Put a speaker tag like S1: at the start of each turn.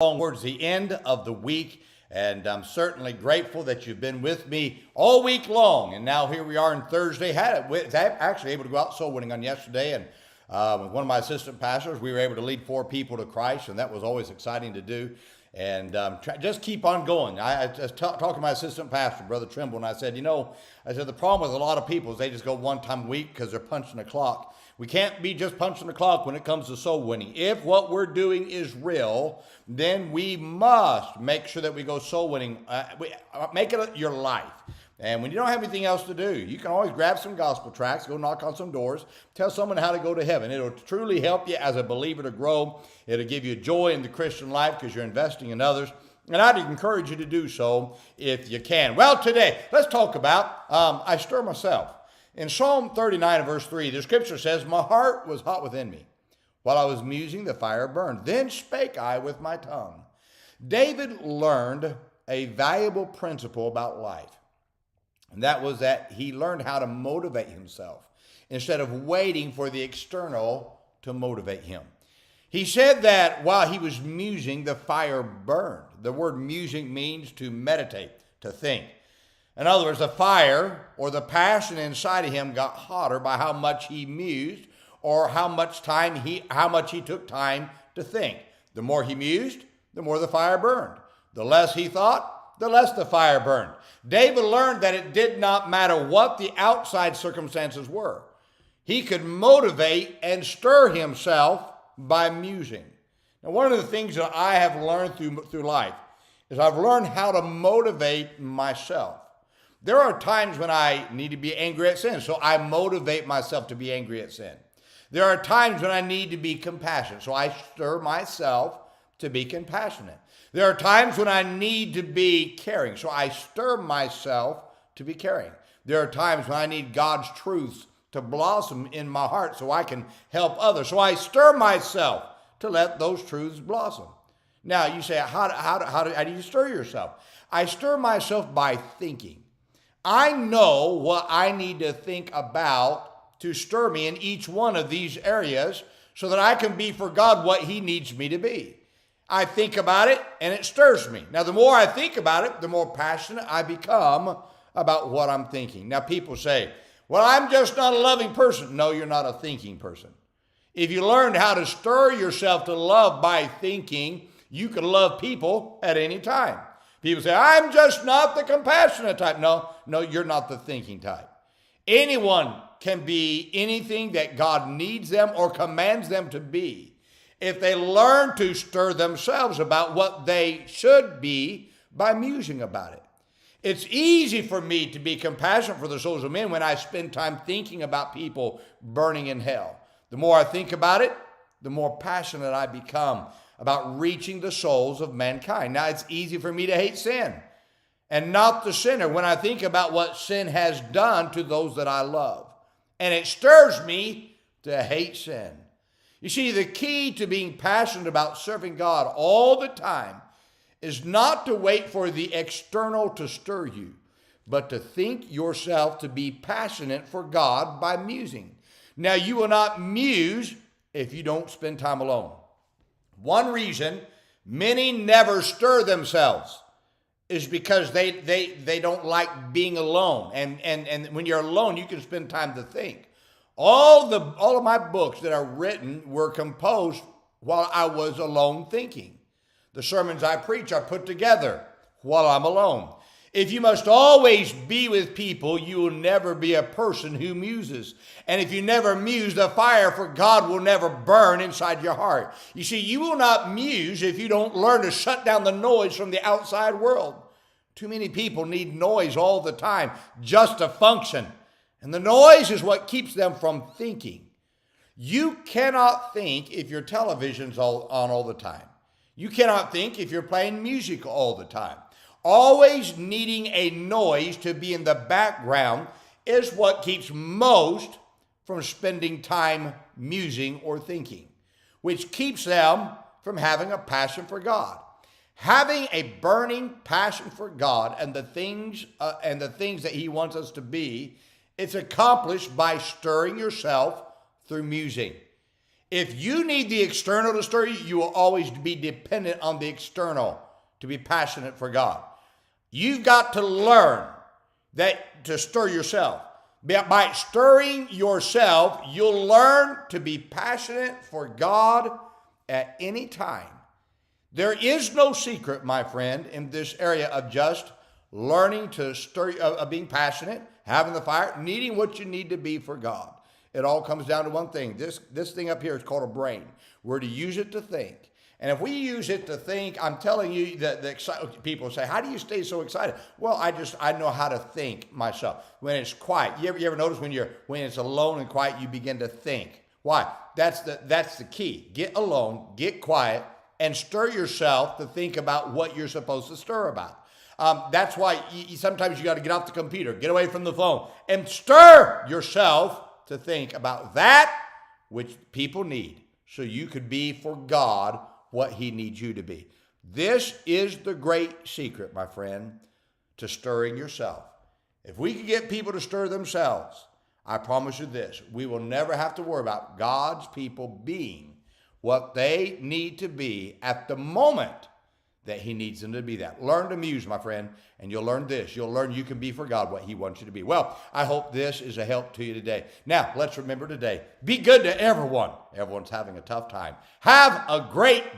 S1: Towards the end of the week, and I'm certainly grateful that you've been with me all week long. And now here we are on Thursday. Was actually able to go out soul winning on yesterday, and with one of my assistant pastors, we were able to lead 4 people to Christ, and that was always exciting to do. And just keep on going. I just talked to my assistant pastor, Brother Trimble, and I said, the problem with a lot of people is they just go one time a week because they're punching the clock. We can't be just punching the clock when it comes to soul winning. If what we're doing is real, then we must make sure that we go soul winning. Make it your life. And when you don't have anything else to do, you can always grab some gospel tracts, go knock on some doors, tell someone how to go to heaven. It'll truly help you as a believer to grow. It'll give you joy in the Christian life because you're investing in others. And I'd encourage you to do so if you can. Well, today, let's talk about I stir myself. In Psalm 39 verse 3, the scripture says, "My heart was hot within me. While I was musing, the fire burned. Then spake I with my tongue." David learned a valuable principle about life. And that was that he learned how to motivate himself instead of waiting for the external to motivate him. He said that while he was musing, the fire burned. The word musing means to meditate, to think. In other words, the fire or the passion inside of him got hotter by how much he mused or how much he took time to think. The more he mused, the more the fire burned. The less he thought, the less the fire burned. David learned that it did not matter what the outside circumstances were. He could motivate and stir himself by musing. Now, one of the things that I have learned through life is I've learned how to motivate myself. There are times when I need to be angry at sin, so I motivate myself to be angry at sin. There are times when I need to be compassionate, so I stir myself to be compassionate. There are times when I need to be caring, so I stir myself to be caring. There are times when I need God's truths to blossom in my heart so I can help others. So I stir myself to let those truths blossom. Now you say, how do you stir yourself? I stir myself by thinking. I know what I need to think about to stir me in each one of these areas so that I can be for God what he needs me to be. I think about it and it stirs me. Now, the more I think about it, the more passionate I become about what I'm thinking. Now, people say, well, I'm just not a loving person. No, you're not a thinking person. If you learned how to stir yourself to love by thinking, you can love people at any time. People say, I'm just not the compassionate type. No, you're not the thinking type. Anyone can be anything that God needs them or commands them to be if they learn to stir themselves about what they should be by musing about it. It's easy for me to be compassionate for the souls of men when I spend time thinking about people burning in hell. The more I think about it, the more passionate I become about reaching the souls of mankind. Now, it's easy for me to hate sin and not the sinner when I think about what sin has done to those that I love. And it stirs me to hate sin. You see, the key to being passionate about serving God all the time is not to wait for the external to stir you, but to think yourself to be passionate for God by musing. Now, you will not muse if you don't spend time alone. One reason many never stir themselves is because they don't like being alone. And when you're alone, you can spend time to think. All of my books that are written were composed while I was alone thinking. The sermons I preach are put together while I'm alone. If you must always be with people, you will never be a person who muses. And if you never muse, the fire for God will never burn inside your heart. You see, you will not muse if you don't learn to shut down the noise from the outside world. Too many people need noise all the time just to function. And the noise is what keeps them from thinking. You cannot think if your television's on all the time. You cannot think if you're playing music all the time. Always needing a noise to be in the background is what keeps most from spending time musing or thinking, which keeps them from having a passion for God. Having a burning passion for God and the things that he wants us to be, it's accomplished by stirring yourself through musing. If you need the external to stir you, you will always be dependent on the external to be passionate for God. You've got to learn that to stir yourself. By stirring yourself, you'll learn to be passionate for God at any time. There is no secret, my friend, in this area of just learning to stir, of being passionate, having the fire, needing what you need to be for God. It all comes down to one thing. This thing up here is called a brain. We're to use it to think. And if we use it to think, I'm telling you that people say, how do you stay so excited? Well, I know how to think myself. When it's quiet, you ever notice when it's alone and quiet, you begin to think. Why? That's the key. Get alone, get quiet, and stir yourself to think about what you're supposed to stir about. That's why sometimes you got to get off the computer, get away from the phone, and stir yourself to think about that which people need so you could be for God what he needs you to be. This is the great secret, my friend, to stirring yourself. If we could get people to stir themselves, I promise you this, we will never have to worry about God's people being what they need to be at the moment that he needs them to be that. Learn to muse, my friend, and you'll learn this. You'll learn you can be for God what he wants you to be. Well, I hope this is a help to you today. Now, let's remember today, be good to everyone. Everyone's having a tough time. Have a great